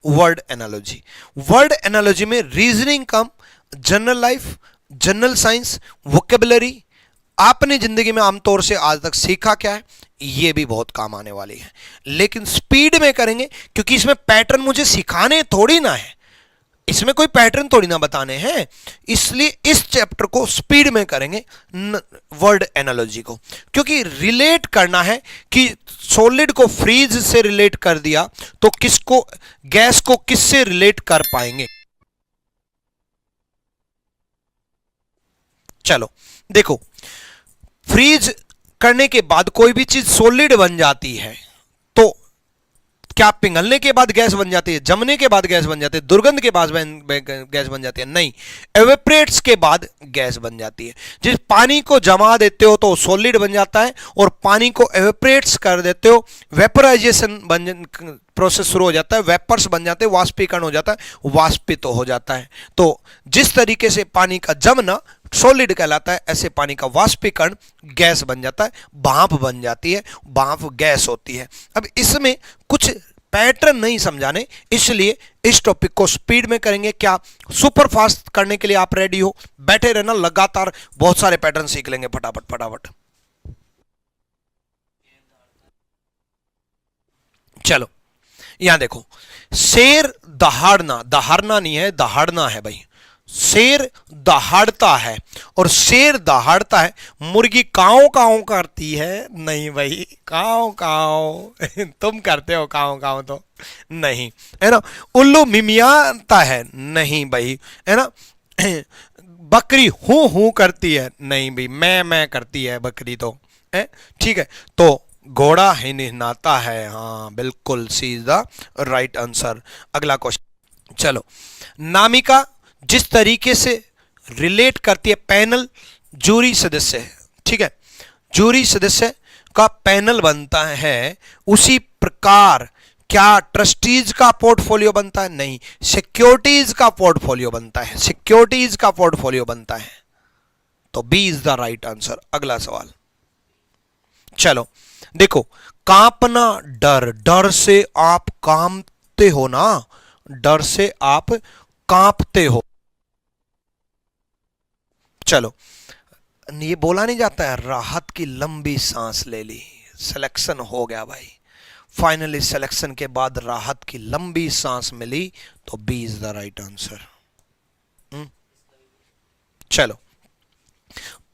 Word analogy. Word analogy में reasoning cum, general life, general science, vocabulary, आपने जिंदगी में आमतौर से आज तक सीखा क्या है, ये भी बहुत काम आने वाली है। लेकिन स्पीड में करेंगे, क्योंकि इसमें पैटर्न मुझे सिखाने थोड़ी ना है, इसमें कोई पैटर्न थोड़ी ना बताने हैं, इसलिए इस चैप्टर को स्पीड में करेंगे, वर्ड एनालॉजी को, क्योंकि रिलेट करना है कि सॉलिड को फ्रीज से रिलेट कर दिया तो किसको, गैस को किससे रिलेट कर पाएंगे। चलो देखो, फ्रीज करने के बाद कोई भी चीज सॉलिड बन जाती है तो क्या पिघलने के बाद गैस बन जाती है, जमने के बाद गैस बन जाती है, दुर्गंध के बाद गैस बन जाती है? नहीं, एवेपरेट्स के बाद गैस बन जाती है। जिस पानी को जमा देते हो तो सॉलिड बन जाता है, और पानी को एवेपरेट्स कर देते हो, वेपराइजेशन प्रोसेस शुरू हो जाता है, वेपर्स बन जाते हैं, वाष्पीकरण हो जाता है, वाष्पित हो जाता है। तो जिस तरीके से पानी का जमना सॉलिड कहलाता है, ऐसे पानी का वाष्पीकरण गैस बन जाता है, भाप बन जाती है, भाप गैस होती है। अब इसमें कुछ पैटर्न नहीं समझाने, इसलिए इस टॉपिक को स्पीड में करेंगे। क्या सुपर फास्ट करने के लिए आप रेडी हो? बैठे रहना, लगातार बहुत सारे पैटर्न सीख लेंगे फटाफट फटाफट। चलो यहां देखो, शेर दहाड़ना, दहाड़ना नहीं है, दहाड़ना है भाई। शेर दहाड़ता है, और शेर दहाड़ता है, मुर्गी काव काव करती है? नहीं भाई, काव काव तुम करते हो काव काव तो नहीं, है ना। उल्लू मिमियाता है? नहीं भाई, है ना। बकरी हूं हूं करती है? नहीं भाई, मैं करती है बकरी तो, है ठीक है। तो घोड़ा ही नहाता है, हाँ बिल्कुल, सी इज द राइट आंसर। अगला क्वेश्चन, चलो। नामिका जिस तरीके से रिलेट करती है, पैनल जूरी सदस्य, ठीक है, जूरी सदस्य का पैनल बनता है, उसी प्रकार क्या ट्रस्टीज का पोर्टफोलियो बनता है? नहीं, सिक्योरिटीज का पोर्टफोलियो बनता है, सिक्योरिटीज का पोर्टफोलियो बनता है। तो B is the right answer. अगला सवाल, चलो देखो, कांपना, डर, डर से आप कांपते हो ना, डर से आप कांपते हो। चलो, ये बोला नहीं जाता है, राहत की लंबी सांस ले ली, सिलेक्शन हो गया भाई, फाइनली सिलेक्शन के बाद राहत की लंबी सांस मिली, तो B is the right answer. चलो,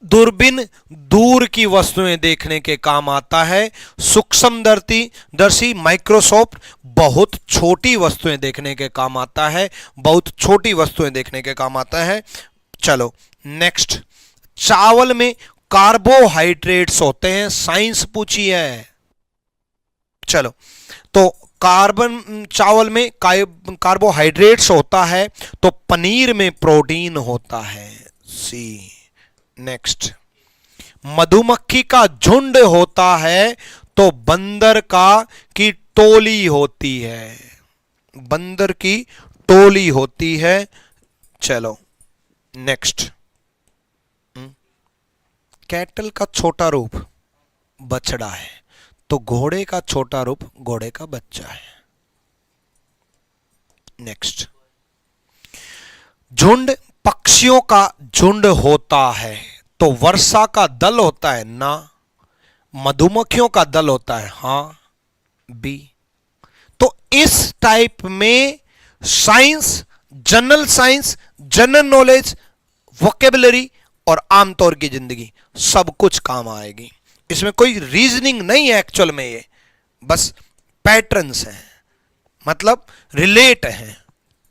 दूरबीन दूर की वस्तुएं देखने के काम आता है, सूक्ष्मदर्शी दर्शी माइक्रोस्कोप बहुत छोटी वस्तुएं देखने के काम आता है, बहुत छोटी वस्तुएं देखने के काम आता है। चलो नेक्स्ट, चावल में कार्बोहाइड्रेट्स होते हैं, साइंस पूछी है। चलो, तो चावल में कार्बोहाइड्रेट्स होता है, तो पनीर में प्रोटीन होता है, सी। नेक्स्ट, मधुमक्खी का झुंड होता है, तो बंदर की टोली होती है, बंदर की टोली होती है। चलो नेक्स्ट, कैटल का छोटा रूप बछड़ा है, तो घोड़े का छोटा रूप घोड़े का बच्चा है। नेक्स्ट, झुंड पक्षियों का झुंड होता है, तो वर्षा का दल होता है ना, मधुमक्खियों का दल होता है, हाँ बी। तो इस टाइप में साइंस, जनरल नॉलेज, वोकेबलरी और आमतौर की जिंदगी सब कुछ काम आएगी। इसमें कोई रीजनिंग नहीं है एक्चुअल में, ये बस पैटर्न्स हैं, मतलब रिलेट हैं,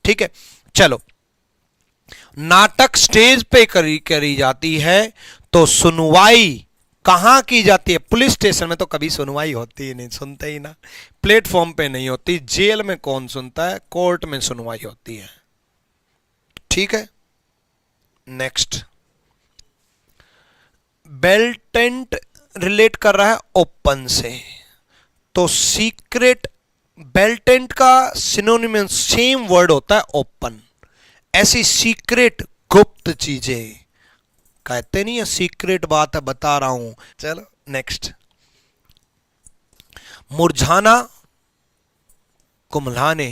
ठीक है। चलो, नाटक स्टेज पे करी जाती है, तो सुनवाई कहां की जाती है? पुलिस स्टेशन में तो कभी सुनवाई होती ही नहीं, सुनते ही ना, प्लेटफॉर्म पे नहीं होती, जेल में कौन सुनता है, कोर्ट में सुनवाई होती है, ठीक है। नेक्स्ट, बेल्टेंट रिलेट कर रहा है ओपन से, तो सीक्रेट, बेल्टेंट का सिनोनिम सेम वर्ड होता है ओपन, ऐसी सीक्रेट गुप्त चीजें कहते नहीं है, सीक्रेट बात है बता रहा हूं। चलो नेक्स्ट, मुरझाना, कुम्हलाने,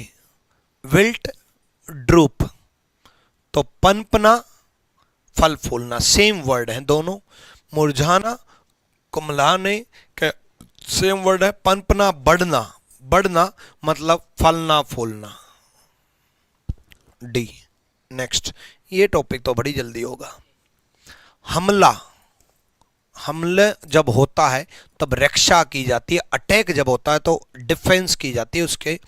विल्ट, ड्रूप, तो पनपना, फल फूलना, सेम वर्ड है दोनों। मुरझाना, कुमलाने के सेम वर्ड है। पनपना, बढ़ना, बढ़ना मतलब फलना फूलना। डी। नेक्स्ट, ये टॉपिक तो बड़ी जल्दी होगा। हमला, हमले जब होता है तब रक्षा की जाती है, अटैक जब होता है तो डिफेंस की जाती है उसके,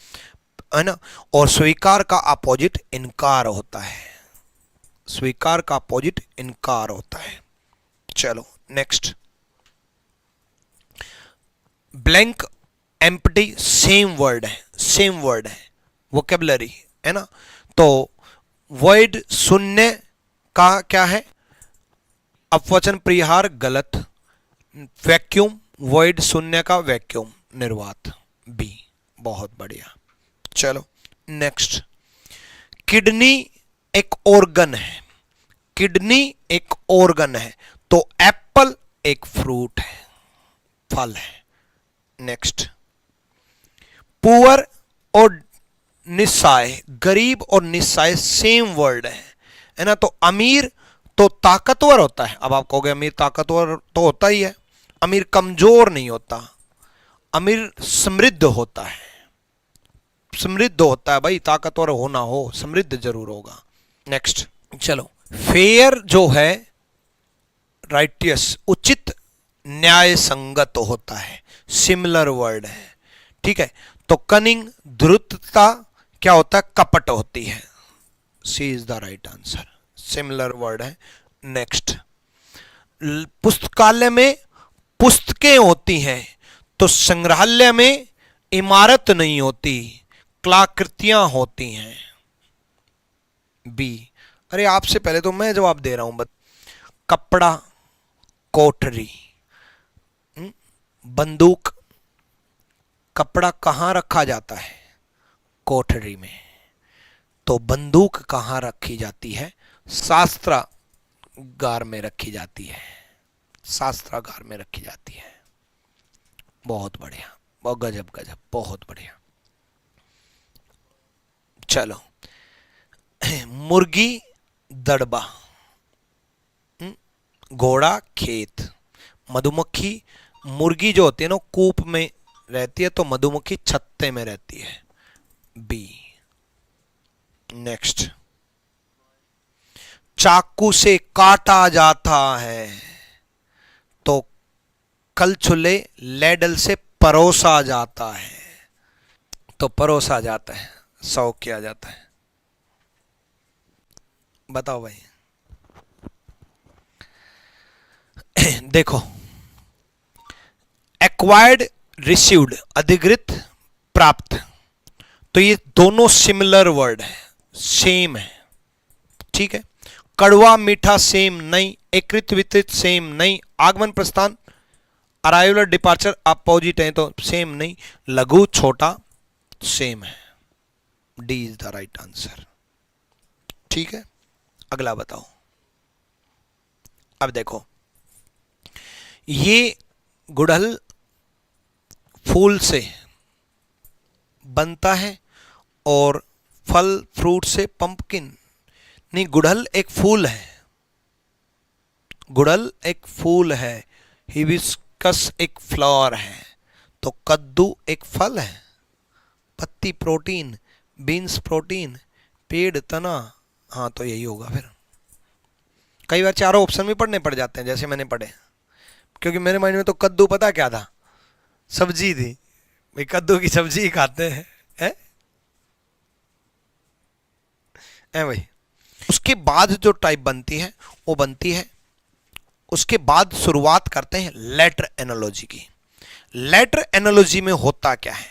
है ना। और स्वीकार का अपोजिट इनकार होता है, स्वीकार का अपोजिट इनकार होता है। चलो next, blank, empty same word है, सेम वर्ड है, वोकेबलरी है ना। तो वॉइड शून्य का क्या है, अपवचन परिहार गलत। वैक्यूम, वॉइड शून्य का वैक्यूम, निर्वात, बी। बहुत बढ़िया। चलो नेक्स्ट, किडनी एक ऑर्गन है, किडनी एक ऑर्गन है, तो एप्पल एक फ्रूट है, फल है। नेक्स्ट, पुअर और निस्साय, गरीब और निस्साय सेम वर्ड है ना। तो अमीर तो ताकतवर होता है। अब आप कहोगे अमीर ताकतवर तो होता ही है, अमीर कमजोर नहीं होता, अमीर समृद्ध होता है, समृद्ध होता है भाई, ताकतवर हो ना हो समृद्ध जरूर होगा। नेक्स्ट, चलो, फेयर जो है राइटियस, उचित न्याय संगत होता है, सिमिलर वर्ड है, ठीक है। तो कनिंग, धूर्तता क्या होता है, कपट होती है। C is the right answer, similar word है। नेक्स्ट, पुस्तकालय में पुस्तकें होती हैं, तो संग्रहालय में इमारत नहीं होती, कलाकृतियां होती हैं, बी। अरे आपसे पहले तो मैं जवाब दे रहा हूं। कपड़ा, कोठरी, बंदूक, कपड़ा कहां रखा जाता है, कोठरी में। तो बंदूक कहां रखी जाती है, शास्त्रागार में रखी जाती है, शास्त्रागार में रखी जाती है। बहुत बढ़िया, बहुत गजब गजब, बहुत बढ़िया। चलो, मुर्गी, दड़बा, घोड़ा, खेत, मधुमक्खी, मुर्गी जो होती है ना कूप में रहती है, तो मधुमक्खी छत्ते में रहती है, बी। नेक्स्ट, चाकू से काटा जाता है, तो कलछुले, लैडल से परोसा जाता है, तो परोसा जाता है, सर्व किया जाता है। बताओ भाई। देखो, एक्वायर्ड, रिसीव्ड, अधिकृत, प्राप्त, तो ये दोनों सिमिलर वर्ड है, सेम है, ठीक है। कड़वा, मीठा सेम नहीं, एकृत, वितरित सेम नहीं, आगमन, प्रस्थान, अराइवल और डिपार्चर अपोजिट है तो सेम नहीं, लघु, छोटा सेम है, D is the right answer, ठीक है। अगला बताओ। अब देखो, ये गुड़हल फूल से बनता है और फल फ्रूट से पंपकिन, नहीं, गुड़हल एक फूल है, गुड़हल एक फूल है, हिबिस्कस एक फ्लावर है, तो कद्दू एक फल है, पत्ती प्रोटीन, बीन्स प्रोटीन, पेड़ तना, हाँ तो यही होगा फिर। कई बार चारों ऑप्शन भी पढ़ने पड़ जाते हैं जैसे मैंने पढ़े, क्योंकि मेरे माइंड में तो कद्दू पता क्या था, सब्जी थी भाई, कद्दू की सब्जी ही खाते हैं, है भाई। उसके बाद जो टाइप बनती है वो बनती है, उसके बाद शुरुआत करते हैं लेटर एनालॉजी की। लेटर एनालॉजी में होता क्या है,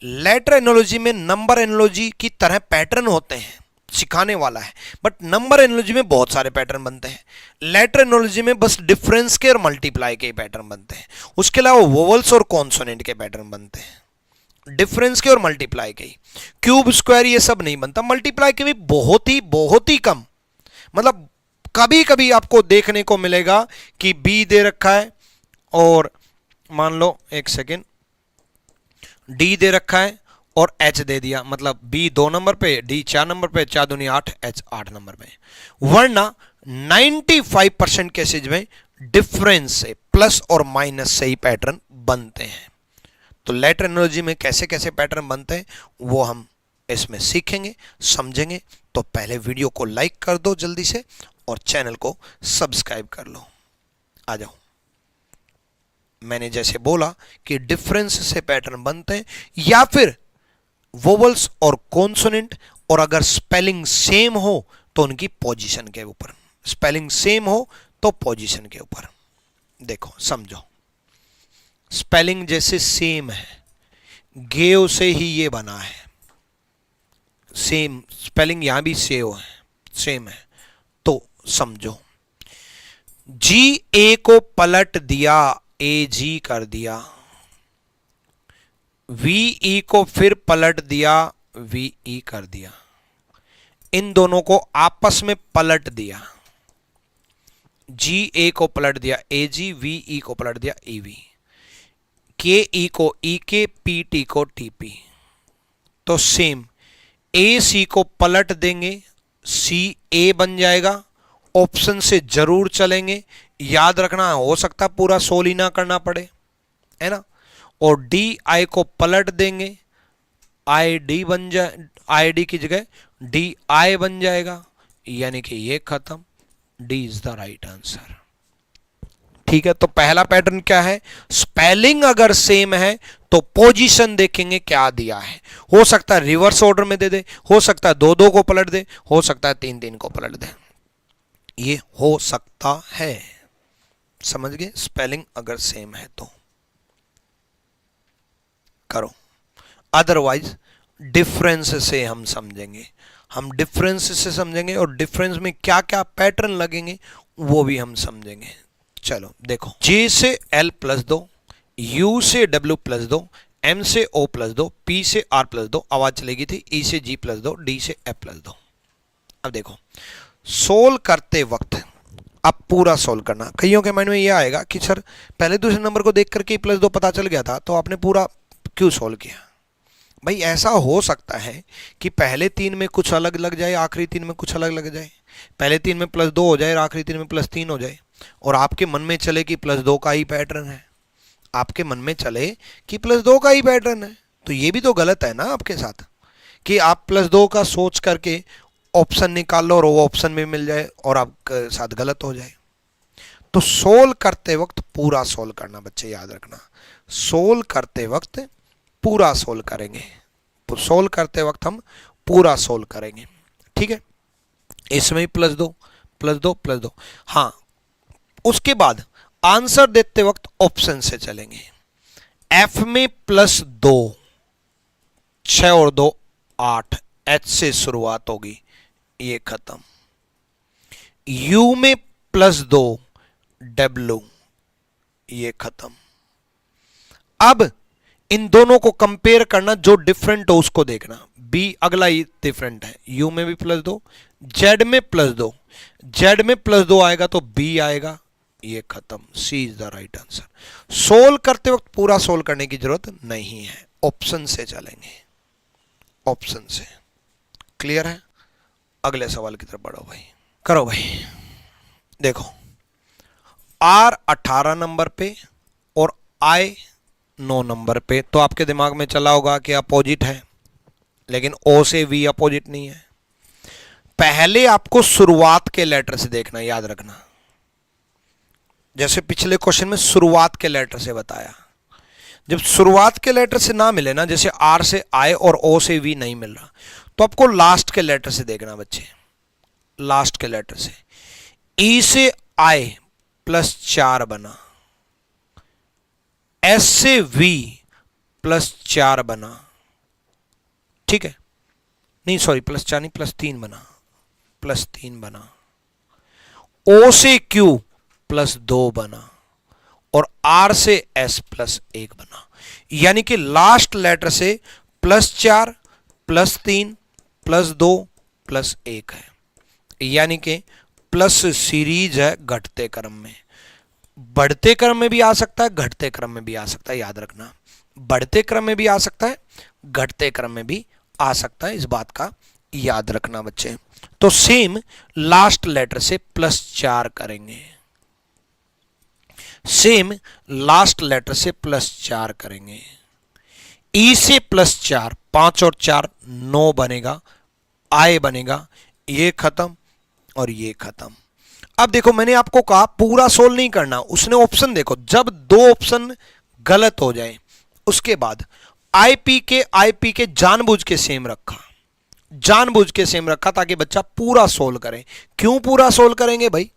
लेटर एनालॉजी में नंबर एनालॉजी की तरह पैटर्न होते हैं, सिखाने वाला है, बट नंबर एनालॉजी में बहुत सारे पैटर्न बनते हैं। लेटर एनालॉजी में बस डिफरेंस के और मल्टीप्लाई के पैटर्न बनते हैं, उसके अलावा वोवल्स और कॉन्सोनेंट के पैटर्न बनते हैं, डिफरेंस के और मल्टीप्लाई के। क्यूब, स्क्वायर ये सब नहीं बनता, मल्टीप्लाई के भी बहुत ही कम, मतलब कभी कभी आपको देखने को मिलेगा कि बी दे रखा है और मान लो एक सेकेंड डी दे रखा है और H दे दिया, मतलब B 2 नंबर पे, D 4 नंबर पे, 4 दूनी 8, H 8 नंबर पे। वरना 95% केसेज में डिफरेंस से, प्लस और माइनस से ही पैटर्न बनते हैं। तो लेटर एनालॉजी में कैसे कैसे पैटर्न बनते हैं वो हम इसमें सीखेंगे, समझेंगे। तो पहले वीडियो को लाइक कर दो जल्दी से और चैनल को सब्सक्राइब कर लो। आ जाओ। मैंने जैसे बोला कि डिफरेंस से पैटर्न बनते हैं, या फिर वोवल्स और कॉन्सोनेंट, और अगर स्पेलिंग सेम हो तो उनकी पोजीशन के ऊपर। स्पेलिंग सेम हो तो पोजीशन के ऊपर। देखो समझो, स्पेलिंग जैसे सेम है, गेव से ही ये बना है, सेम स्पेलिंग यहां भी सेम है। तो समझो, जी ए को पलट दिया, ए जी कर दिया, वी ई को फिर पलट दिया, वी ई कर दिया, इन दोनों को आपस में पलट दिया। जी ए को पलट दिया ए जी, वी ई को पलट दिया ई वी, के ई को ई के, पी टी को टी पी। तो सेम ए सी को पलट देंगे, सी ए बन जाएगा। ऑप्शन से जरूर चलेंगे, याद रखना, हो सकता है पूरा सोल ही ना करना पड़े, है ना। और डी आई को पलट देंगे, आई डी बन जाए, आई डी की जगह डी आई बन जाएगा, यानी कि ये खत्म। D is the right answer. ठीक है, तो पहला पैटर्न क्या है, स्पेलिंग अगर सेम है तो पोजीशन देखेंगे क्या दिया है। हो सकता है रिवर्स ऑर्डर में दे दे, हो सकता है 2-2 को पलट दे, हो सकता है 3-3 को पलट दे, ये हो सकता है। समझ गए, स्पेलिंग अगर सेम है तो करो, अदरवाइज डिफरेंस से हम समझेंगे। हम डिफरेंस से समझेंगे और डिफरेंस में क्या क्या पैटर्न लगेंगे वो भी हम समझेंगे। चलो देखो, J से L प्लस दो, U से W प्लस दो, M से O प्लस दो, P से R प्लस दो, आवाज चलेगी थी, E से G प्लस दो, D से F प्लस दो। अब देखो, सोल्व करते वक्त अब पूरा सोल्व करना। कईयों के माइंड में ये आएगा कि सर पहले दूसरे नंबर को देख करके प्लस दो पता चल गया था, तो आपने पूरा क्यों सोल्व किया। भाई ऐसा हो सकता है कि पहले 3 में कुछ अलग लग जाए, आखिरी 3 में कुछ अलग लग जाए, पहले 3 में +2 हो जाए, आखिरी 3 में +3 हो जाए, और आपके मन में चले कि +2 का ही पैटर्न है, आपके मन में चले कि +2 का ही पैटर्न है, तो ये भी तो गलत है ना आपके साथ, कि आप +2 का सोच करके ऑप्शन निकाल लो और वो ऑप्शन में मिल जाए और आपके साथ गलत हो जाए। तो सोल्व करते वक्त पूरा सोल्व करना बच्चे, याद रखना, सोल्व करते वक्त पूरा सोल्व करेंगे। तो सोल्व करते वक्त हम पूरा सोल्व करेंगे, ठीक है। इसमें ही +2 +2 +2। हाँ, उसके बाद आंसर देते वक्त ऑप्शन से चलेंगे। F में +2, 6 और 2 8, H से शुरुआत होगी, ये खत्म। U में +2 W, ये खत्म। अब इन दोनों को कंपेयर करना, जो डिफरेंट हो उसको देखना। B अगला ही डिफरेंट है, U में भी +2, Z में +2, Z में +2 आएगा तो B आएगा, ये खत्म। C is the right answer. Solve करते वक्त पूरा सोल्व करने की जरूरत नहीं है, ऑप्शन से चलेंगे, ऑप्शन से। क्लियर है, अगले सवाल की तरफ बढ़ो भाई, करो भाई। देखो, R 18 नंबर पे और I 9 नंबर पे, तो आपके दिमाग में चला होगा कि अपोजिट है, लेकिन O से V अपोजिट नहीं है। पहले आपको शुरुआत के लेटर से देखना, याद रखना, जैसे पिछले क्वेश्चन में शुरुआत के लेटर से बताया। जब शुरुआत के लेटर से ना मिले ना, जैसे R से I और O से V नहीं मिल रहा, तो आपको लास्ट के लेटर से देखना बच्चे, लास्ट के लेटर से। E से I +4 बना, S से V +4 बना, ठीक है, नहीं सॉरी +4 नहीं, +3 बना, +3 बना। O से Q +2 बना, और R से S +1 बना। यानी कि लास्ट लेटर से +4 +3 +2 +1 है, यानी कि प्लस सीरीज है घटते क्रम में। बढ़ते क्रम में भी आ सकता है, घटते क्रम में भी आ सकता है, याद रखना, बढ़ते क्रम में भी आ सकता है, घटते क्रम में भी आ सकता है, इस बात का याद रखना बच्चे। तो सेम लास्ट लेटर से +4 करेंगे, सेम लास्ट लेटर से +4 करेंगे। ई से +4, 5 और 4 9 बनेगा, आय बनेगा, ये खत्म और ये खत्म। अब देखो मैंने आपको कहा पूरा सोल्व नहीं करना, उसने ऑप्शन देखो, जब दो ऑप्शन गलत हो जाए उसके बाद आईपी के जानबूझ के सेम रखा, जानबूझ के सेम रखा ताकि बच्चा पूरा सोल्व करे। क्यों पूरा सोल्व करेंगे भाई,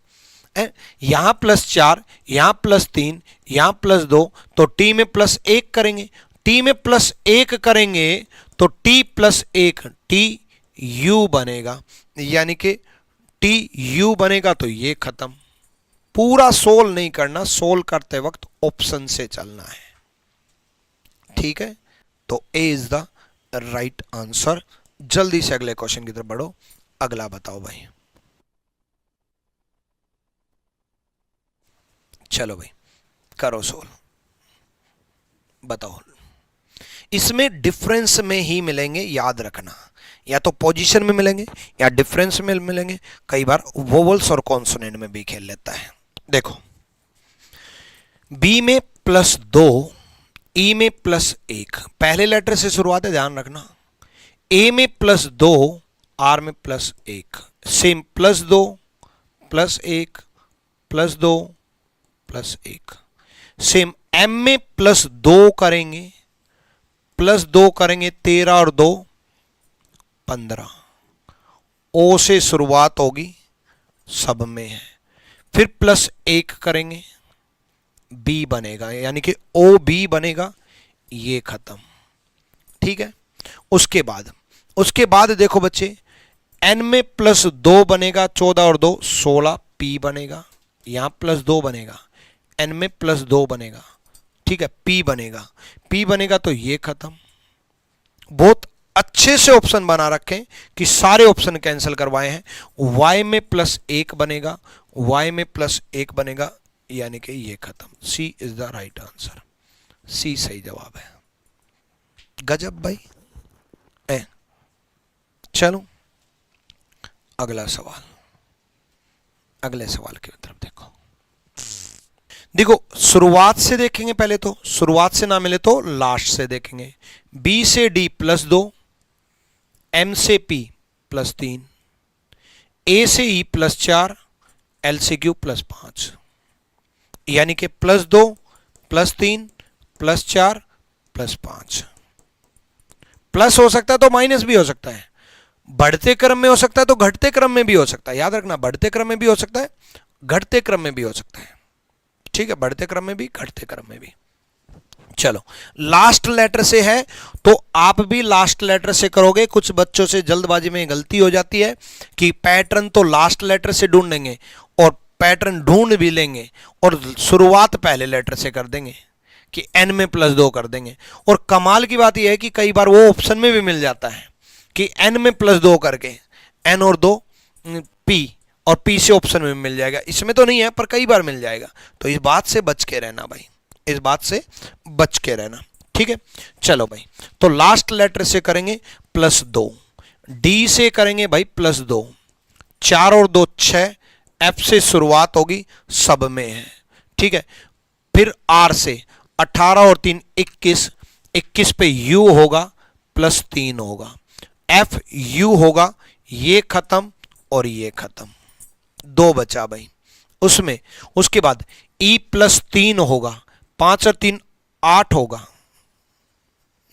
यहां +4, यहां +3, यहां +2, तो टी में +1 करेंगे, टी में +1 करेंगे तो टी +1 टी यू बनेगा, यानी कि टी यू बनेगा, तो ये खत्म। पूरा सोल्व नहीं करना, सोल्व करते वक्त ऑप्शन से चलना है, ठीक है। तो ए इज द राइट आंसर। जल्दी से अगले क्वेश्चन की तरफ बढ़ो, अगला बताओ भाई। चलो भाई करो सोल्व, बताओ। इसमें डिफरेंस में ही मिलेंगे, याद रखना, या तो पोजीशन में मिलेंगे या डिफरेंस में मिलेंगे, कई बार वोवल्स और कॉन्सोनेंट में भी खेल लेता है। देखो बी में +2, ई में +1, पहले लेटर से शुरुआत है, ध्यान रखना। ए में +2, आर में +1, सेम +2 +1 +2 +1। सेम एम में +2 करेंगे, +2 करेंगे, 13 और 2 15। ओ से शुरुआत होगी, सब में है, फिर +1 करेंगे, बी बनेगा, यानी कि ओ बी बनेगा, ये खत्म, ठीक है। उसके बाद देखो बच्चे, एन में +2 बनेगा, 14 और 2 16, पी बनेगा, यहां +2 बनेगा, एन में +2 बनेगा, ठीक है, पी बनेगा तो ये खत्म। बहुत अच्छे से ऑप्शन बना रखें कि सारे ऑप्शन कैंसिल करवाए हैं। y में +1 बनेगा, y में +1 बनेगा, यानी कि ये खत्म। सी इज द राइट आंसर, सी सही जवाब है। गजब भाई। चलो अगला सवाल, अगले सवाल की तरफ देखो शुरुआत से देखेंगे, पहले तो शुरुआत से ना मिले तो लास्ट से देखेंगे। बी से डी +2, एम से पी +3, ए से ई +4, एल से क्यू +5, यानी कि +2 +3 +4 +5। प्लस हो सकता है तो माइनस भी हो सकता है, बढ़ते क्रम में हो सकता है तो घटते क्रम में भी हो सकता है, याद रखना, बढ़ते क्रम में भी हो सकता है, घटते क्रम में भी हो सकता है, ठीक है, बढ़ते क्रम में भी घटते क्रम में भी। चलो लास्ट लेटर से है तो आप भी लास्ट लेटर से करोगे। कुछ बच्चों से जल्दबाजी में गलती हो जाती है कि पैटर्न तो लास्ट लेटर से ढूंढेंगे और पैटर्न ढूंढ भी लेंगे और शुरुआत पहले लेटर से कर देंगे कि एन में +2 कर देंगे। और कमाल की बात यह है कि कई बार वो ऑप्शन में भी मिल जाता है कि एन में +2 करके एन और 2 पी, और पी से ऑप्शन में मिल जाएगा। इसमें तो नहीं है पर कई बार मिल जाएगा, तो इस बात से बच के रहना भाई, इस बात से बच के रहना, ठीक है। चलो भाई तो लास्ट लेटर से करेंगे +2, डी से करेंगे भाई +2, 4 और 2 6, एफ से शुरुआत होगी, सब में है, ठीक है। फिर आर से 18 और 3 21, 21 पे यू होगा, +3 होगा, एफ यू होगा, ये खत्म और ये खत्म, 2 बचा भाई। उसमें उसके बाद ई +3 होगा, 5 और 3 8 होगा,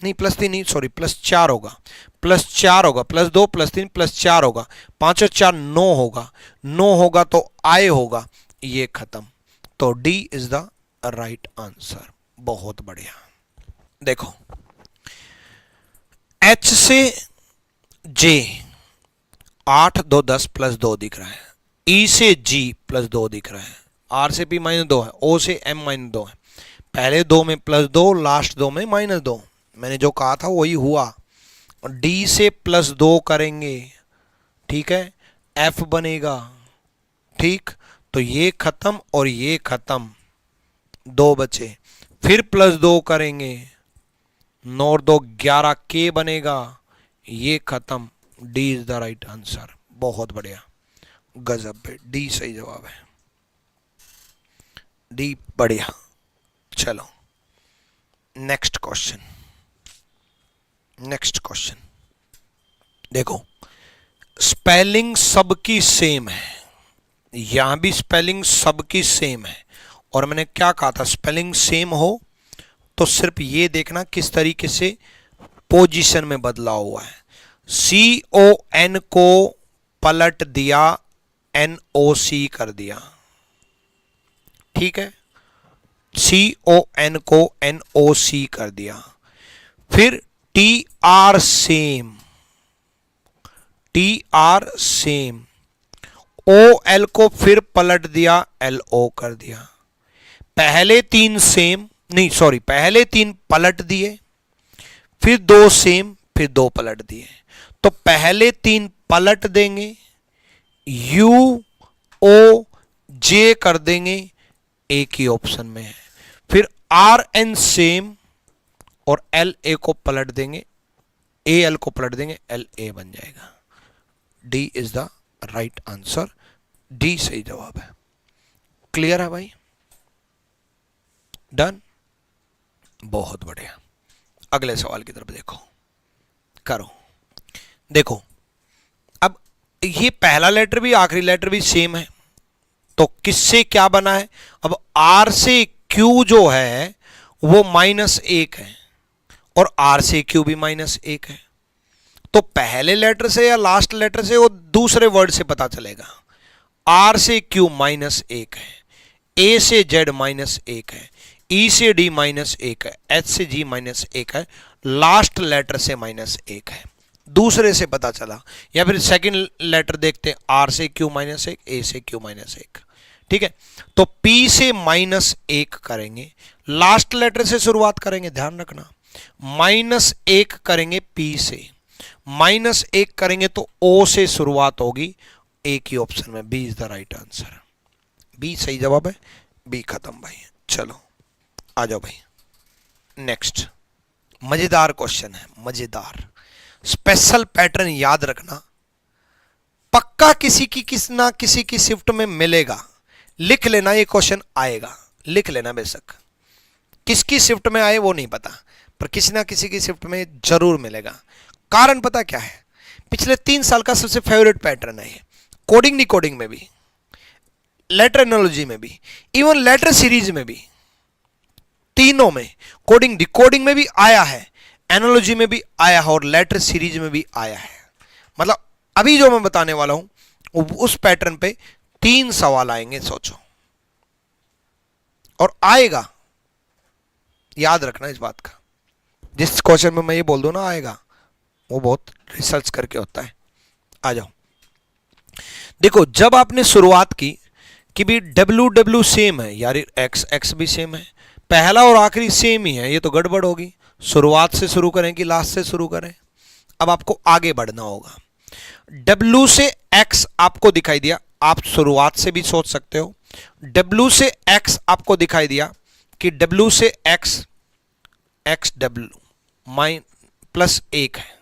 नहीं +3 नहीं सॉरी +4 होगा, +4 होगा, +2 +3 +4 होगा, 5 और 4 9 होगा, 9 होगा तो आई होगा, ये खत्म। तो D is the right answer. बहुत बढ़िया। देखो एच से जे 8 2 10 +2 दिख रहा है, ई से जी +2 दिख रहा है, आर से पी -2 है, ओ से एम -2 है। पहले 2 में +2, लास्ट 2 में -2, मैंने जो कहा था वही हुआ। डी से +2 करेंगे, ठीक है, एफ बनेगा, ठीक, तो ये खत्म और ये खत्म, 2 बचे। फिर +2 करेंगे, 9 और 2 11 के बनेगा, ये खत्म। D is the right answer. बहुत बढ़िया, गजब पे, डी सही जवाब है, डी बढ़िया। चलो नेक्स्ट क्वेश्चन, नेक्स्ट क्वेश्चन देखो, स्पेलिंग सबकी सेम है, यहां भी स्पेलिंग सबकी सेम है, और मैंने क्या कहा था, स्पेलिंग सेम हो तो सिर्फ ये देखना किस तरीके से पोजीशन में बदला हुआ है। CON को पलट दिया, NOC कर दिया, ठीक है, CON को NOC कर दिया। फिर TR same, TR same, OL को फिर पलट दिया, LO कर दिया। पहले 3 सेम, नहीं सॉरी, पहले 3 पलट दिए, फिर 2 सेम, फिर 2 पलट दिए। तो पहले 3 पलट देंगे, UOJ कर देंगे, एक ही ऑप्शन में है। फिर RN सेम और LA को पलट देंगे, AL को पलट देंगे, LA बन जाएगा। D is the right answer, D सही जवाब है। क्लियर है भाई? डन, बहुत बढ़िया। अगले सवाल की तरफ देखो, करो। देखो अब ये पहला लेटर भी आखिरी लेटर भी सेम है, तो किससे क्या बना है? अब R से Q जो है वो -1 है, और R से Q भी -1 है। तो पहले लेटर से या लास्ट लेटर से, वो दूसरे वर्ड से पता चलेगा। R से Q -1 है, A से Z -1 है, E से D -1 है, H से G -1 है, लास्ट लेटर से -1 है। दूसरे से पता चला। या फिर सेकंड लेटर देखते हैं, R से Q -1, A से Q -1, ठीक है। तो P से -1 करेंगे, लास्ट लेटर से शुरुआत करेंगे, ध्यान रखना। -1 करेंगे P से, -1 करेंगे तो O से शुरुआत होगी, एक ही ऑप्शन में, B is the right answer. B सही जवाब है, B खत्म भाई। चलो आ जाओ भाई, नेक्स्ट मजेदार क्वेश्चन है, मजेदार। स्पेशल पैटर्न याद रखना, पक्का किसी ना किसी की शिफ्ट में मिलेगा। लिख लेना, ये क्वेश्चन आएगा, लिख लेना। बेशक किसकी शिफ्ट में आए वो नहीं पता, पर किसी ना किसी की शिफ्ट में जरूर मिलेगा। कारण पता क्या है? पिछले 3 साल का सबसे फेवरेट पैटर्न है ये, कोडिंग डिकोडिंग में भी, लेटर एनोलॉजी में भी, इवन लेटर सीरीज में भी, तीनों में, कोडिंग डिकोडिंग में भी आया है, एनालॉजी में भी आया है, और लेटर सीरीज में भी आया है। मतलब अभी जो मैं बताने वाला हूं उस पैटर्न पे 3 सवाल आएंगे, सोचो, और आएगा, याद रखना इस बात का। जिस क्वेश्चन में मैं ये बोल दूं ना आएगा, वो बहुत रिसर्च करके होता है। आ जाओ, देखो जब आपने शुरुआत की कि भी WW सेम है, यार X भी सेम है, पहला और आखिरी सेम ही है, ये तो गड़बड़ होगी। शुरुआत से शुरू करें कि लास्ट से शुरू करें? अब आपको आगे बढ़ना होगा। W से X आपको दिखाई दिया, आप शुरुआत से भी सोच सकते हो। W से X आपको दिखाई दिया कि W से X XW +1 है,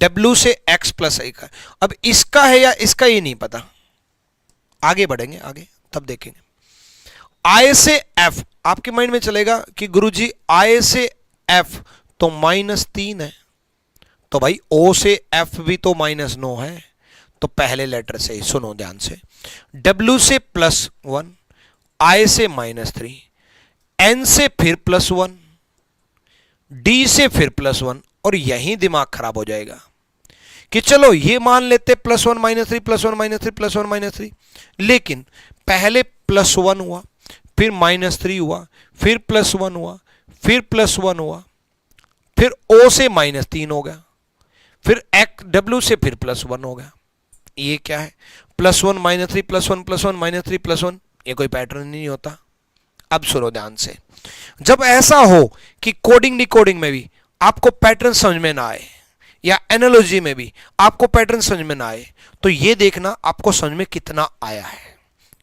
W से X +1 है। अब इसका है या इसका, ये नहीं पता, आगे बढ़ेंगे, आगे तब देखेंगे। I से F आपके माइंड में चलेगा कि गुरुजी I से F तो -3 है, तो भाई O से F भी तो -9 है। तो पहले लेटर से ही सुनो ध्यान से, W से +1, I से -3, N से फिर +1, D से फिर +1, और यहीं दिमाग खराब हो जाएगा कि चलो ये मान लेते +1 -3 +1 -3 +1 -3, लेकिन पहले +1 हुआ, फिर -3 हुआ, फिर +1 हुआ, फिर +1 हुआ, फिर O से -3 हो गया, फिर W से फिर +1 हो गया। ये क्या है? +1 -3 +1 +1 -3 +1, ये कोई पैटर्न नहीं होता। अब सुनो ध्यान से, जब ऐसा हो कि कोडिंग डिकोडिंग में भी आपको पैटर्न समझ में ना आए, या एनालॉजी में भी आपको पैटर्न समझ में ना आए, तो ये देखना आपको समझ में कितना आया है,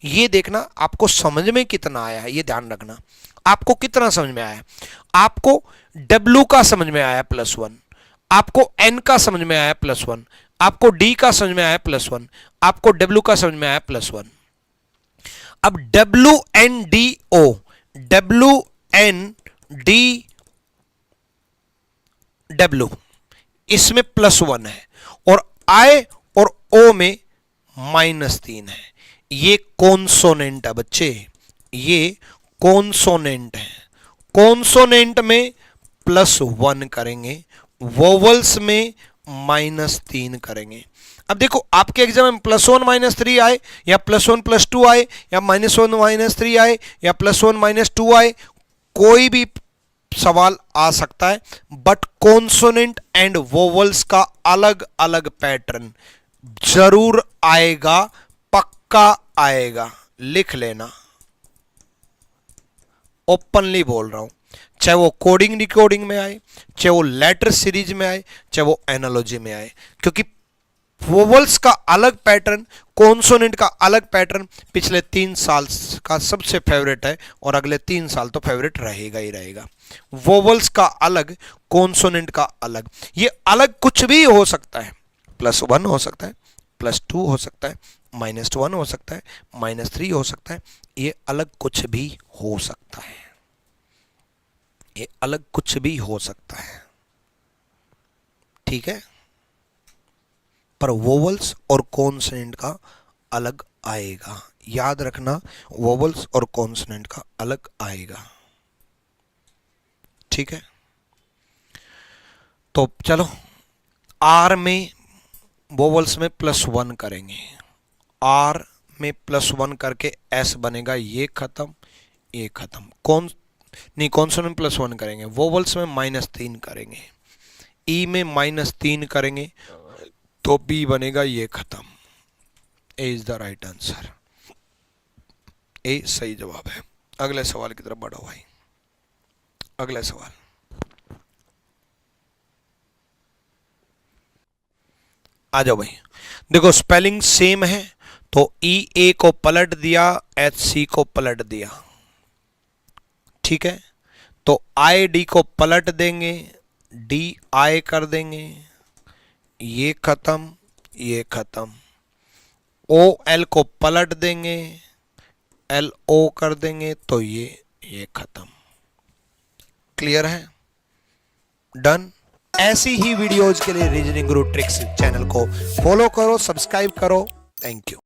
ये देखना आपको समझ में कितना आया है, ये ध्यान रखना। आपको कितना समझ में आया है? आपको W का समझ में आया +1, आपको N का समझ में आया +1, आपको D का समझ में आया +1, आपको W का समझ में आया +1। अब WNDO, WNDW इसमें +1 है और I और O में -3 है। ये कॉन्सोनेंट है बच्चे, ये कॉन्सोनेंट है। कॉन्सोनेंट में +1 करेंगे, वोवल्स में -3 करेंगे। अब देखो आपके एग्जाम में +1 -3 आए या +1 +2 आए या -1 -3 आए या +1 -2 आए, कोई भी सवाल आ सकता है, बट कॉन्सोनेंट एंड वोवल्स का अलग अलग पैटर्न जरूर आएगा, पक्का आएगा, लिख लेना। ओपनली बोल रहा हूं, चाहे वो कोडिंग डिकोडिंग में आए, चाहे वो लेटर सीरीज में आए, चाहे वो एनालॉजी में आए, क्योंकि वोवल्स का अलग पैटर्न, कॉन्सोनेंट का अलग पैटर्न पिछले 3 साल का सबसे फेवरेट है और अगले 3 साल तो फेवरेट रहेगा ही रहेगा। वोवल्स का अलग, कॉन्सोनेंट का अलग। ये अलग कुछ भी हो सकता है, +1 हो सकता है, +2 हो सकता है, -1 हो सकता है, -3 हो सकता है, ये अलग कुछ भी हो सकता है, ये अलग कुछ भी हो सकता है, ठीक है। पर वोवल्स और कॉन्सोनेंट का अलग आएगा, याद रखना, वोवल्स और कॉन्सोनेंट का अलग आएगा, ठीक है। तो चलो आर में वोवल्स में +1 करेंगे, आर में +1 करके एस बनेगा, ये खत्म, ये खत्म। कॉन्सोनेंट +1 करेंगे, वोवल्स में -3 करेंगे, ई में -3 करेंगे तो बी बनेगा, ये खत्म। ए इज द राइट आंसर, ए सही जवाब है। अगले सवाल की तरफ बढ़ो भाई, अगला सवाल। आ जाओ भाई, देखो स्पेलिंग सेम है तो ई ए को पलट दिया, एच सी को पलट दिया, ठीक है। तो आई डी को पलट देंगे, डी आई कर देंगे, ये खत्म, ये खत्म। ओ एल को पलट देंगे, एल ओ कर देंगे तो ये खत्म। क्लियर है, डन। ऐसी ही वीडियोज के लिए रीजनिंग गुरु ट्रिक्स चैनल को फॉलो करो, सब्सक्राइब करो। Thank you.